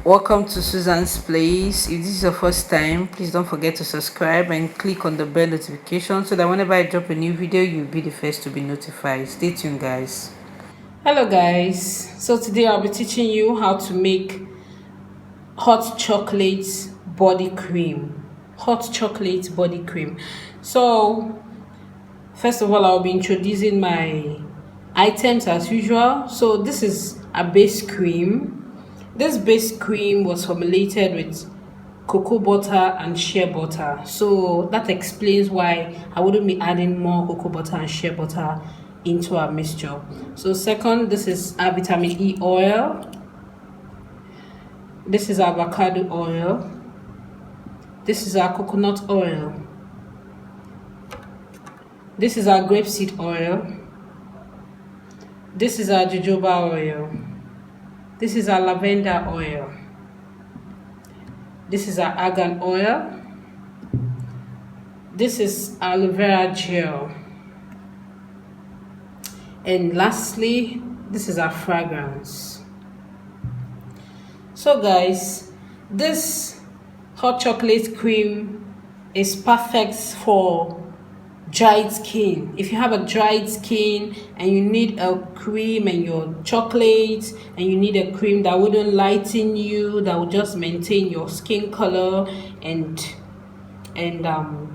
Welcome to Susan's Place. If this is your first time, please don't forget to subscribe and click on the bell notification so that whenever I drop a new video, you'll be the first to be notified. Stay tuned, guys. Hello, guys. So today I'll be teaching you how to make hot chocolate body cream. Hot chocolate body cream. So first of all, I'll be introducing my items as usual. So this is a base cream. This base cream was formulated with cocoa butter and shea butter. So that explains why I wouldn't be adding more cocoa butter and shea butter into our mixture. So second, this is our vitamin E oil. This is avocado oil. This is our coconut oil. This is our grapeseed oil. This is our jojoba oil. This is our lavender oil. This is our argan oil. This is aloe vera gel. And lastly, this is our fragrance. So guys, this hot chocolate cream is perfect for dried skin. If you have a dried skin and you need a cream and your chocolate and you need a cream that wouldn't lighten you, that will just maintain your skin color and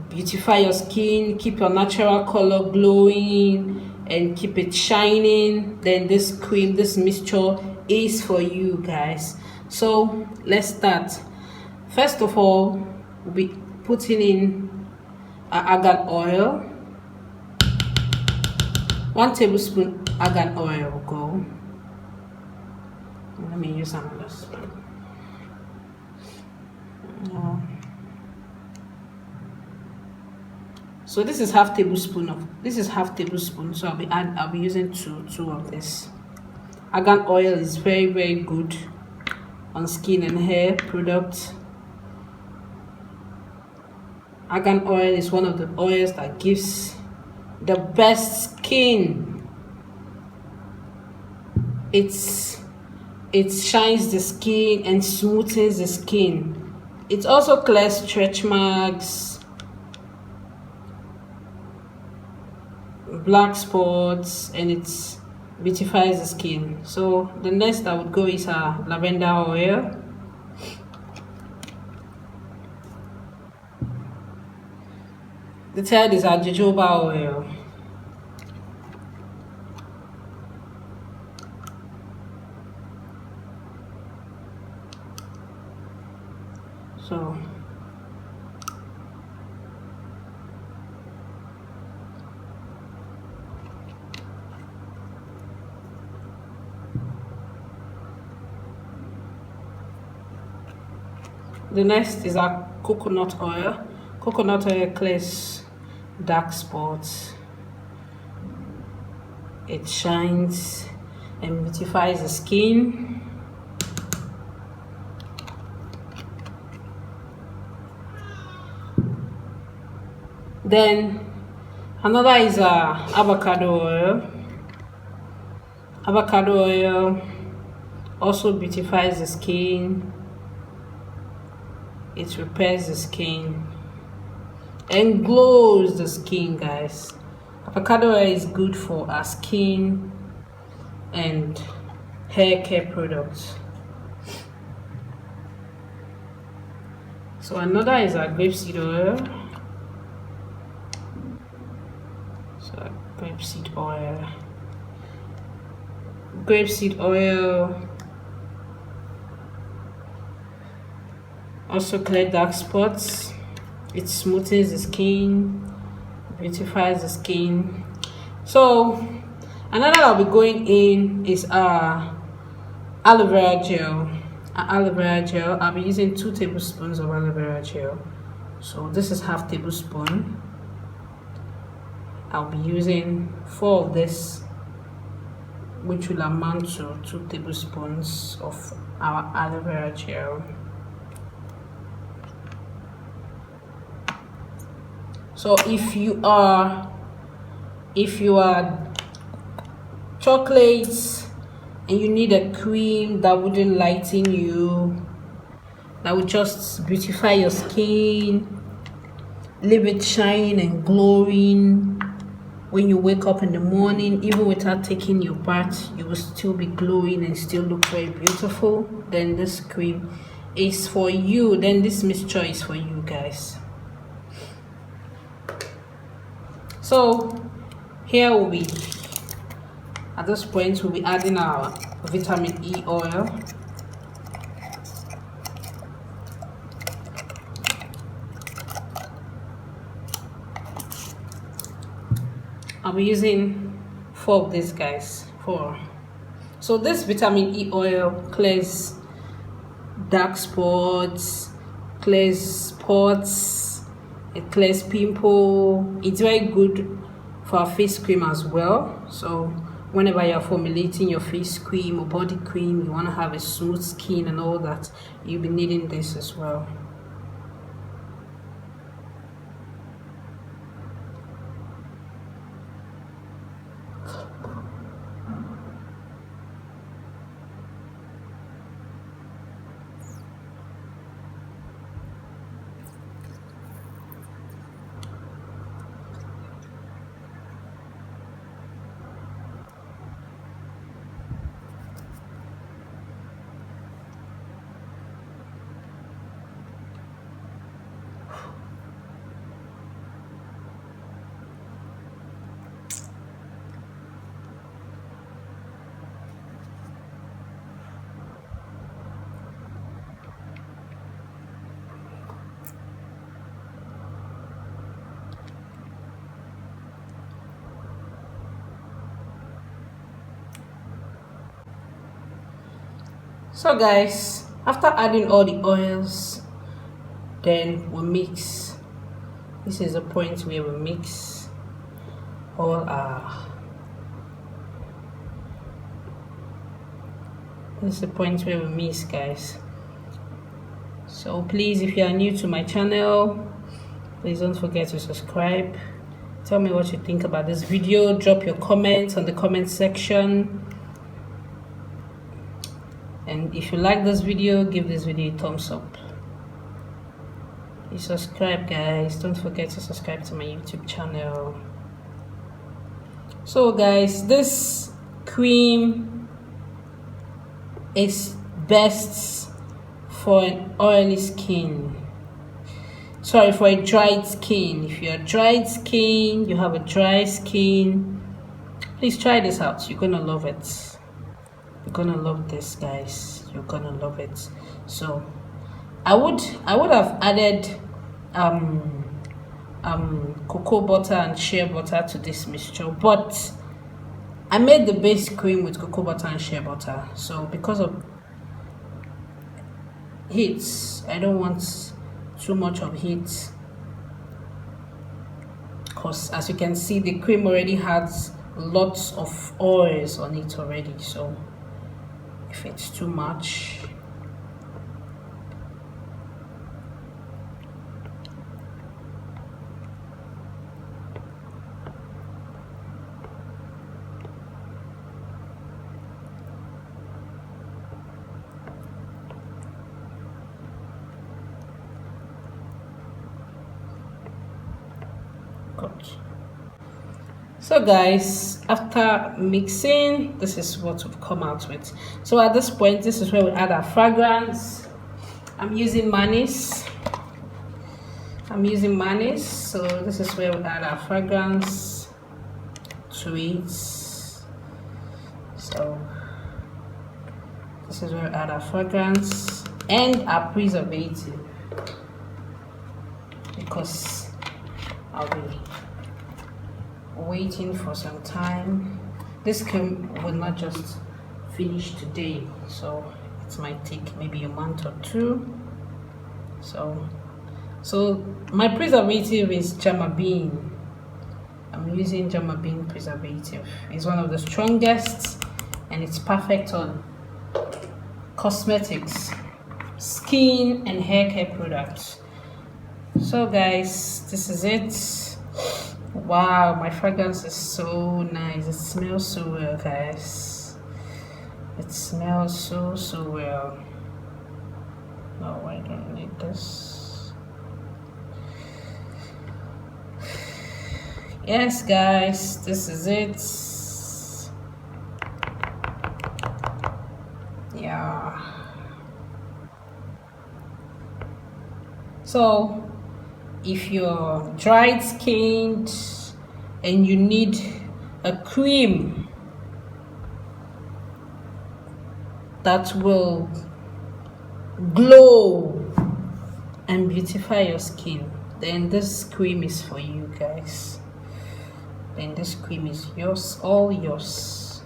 beautify your skin, keep your natural color glowing and keep it shining, then this cream, this mixture is for you guys. So let's start. First of all, we'll be putting in argan oil. 1 tablespoon argan oil will go. Let me use another spoon. So this is half tablespoon, so I'll be using two of this. Argan oil is very good on skin and hair products. Argan oil is one of the oils that gives the best skin. It shines the skin and smoothens the skin. It also clears stretch marks, black spots, and it beautifies the skin. So the next that would go is our lavender oil. The third is our jojoba oil. So the next is our coconut oil. Coconut oil clears dark spots, it shines and beautifies the skin. Then another is avocado oil. Avocado oil also beautifies the skin, it repairs the skin and glows the skin, guys. Avocado oil is good for our skin and hair care products. So another is our grapeseed oil. So grapeseed oil. Grapeseed oil also clear dark spots. It smoothens the skin, beautifies the skin. So another I'll be going in is our aloe vera gel. Aloe vera gel, I'll be using 2 tablespoons of aloe vera gel. So this is half tablespoon. I'll be using 4 of this, which will amount to 2 tablespoons of our aloe vera gel. So if you are chocolates and you need a cream that wouldn't lighten you, that will just beautify your skin, leave it shining and glowing. When you wake up in the morning, even without taking your bath, you will still be glowing and still look very beautiful. Then this cream is for you. Then this mixture is for you guys. So here will be, at this point we'll be adding our vitamin E oil. I'll be using 4 of these guys. 4. So this vitamin E oil clears dark spots, clears spots, it clears pimple. It's very good for our face cream as well. So whenever you're formulating your face cream or body cream, you want to have a smooth skin and all that, you'll be needing this as well. So guys, after adding all the oils, then we mix. This is the point where we mix all our, this is the point where we mix, guys. So please, if you are new to my channel, please don't forget to subscribe. Tell me what you think about this video. Drop your comments on the comment section. And if you like this video, give this video a thumbs up. Please subscribe, guys. Don't forget to subscribe to my YouTube channel. So guys, this cream is best for an oily skin. Sorry, for a dried skin. If you're dried skin, you have a dry skin, please try this out. You're gonna love it. You're gonna love this, guys. You're gonna love it. So I would have added cocoa butter and shea butter to this mixture, but I made the base cream with cocoa butter and shea butter. So because of heat, I don't want too much of heat, because as you can see, the cream already has lots of oils on it already. So if it's too much, good. So guys, after mixing, this is what we've come out with. So at this point, this is where we add our fragrance. I'm using Manis. So this is where we add our fragrance to it. So this is where we add our fragrance and our preservative, because I'll be waiting for some time. This cream will not just finish today, so it might take maybe a month or 2. So my preservative is Germaben. I'm using Germaben preservative. It's one of the strongest and it's perfect on cosmetics, skin and hair care products. So guys, this is it. Wow, my fragrance is so nice. It smells so well, guys. It smells so well. Oh, I don't this. Yes guys, this is it. Yeah, so if you're dry skinned and you need a cream that will glow and beautify your skin, then this cream is for you guys. Then this cream is yours, all yours.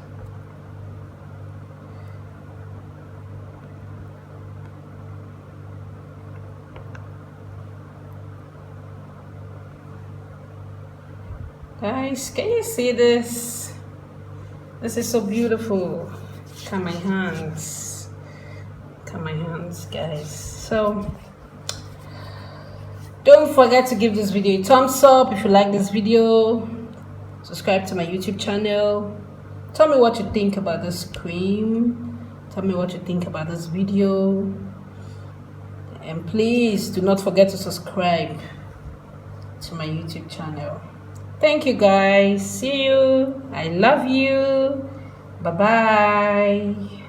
Guys, can you see this? This is so beautiful. Look at my hands. Look at my hands, guys. So don't forget to give this video a thumbs up if you like this video. Subscribe to my YouTube channel. Tell me what you think about this cream. Tell me what you think about this video. And please do not forget to subscribe to my YouTube channel. Thank you guys. See you. I love you. Bye bye.